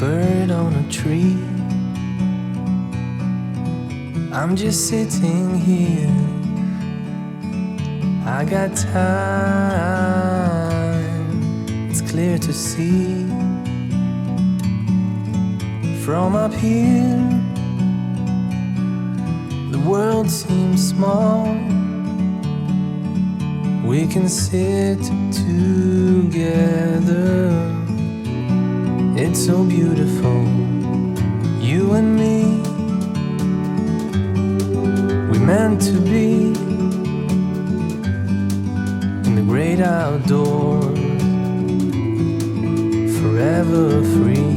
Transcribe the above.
bird on a tree. I'm just sitting here, I got time, it's clear to see. From up here, the world seems small. We can sit together, it's so beautiful, you and me. We meant to be in the great outdoors, forever free.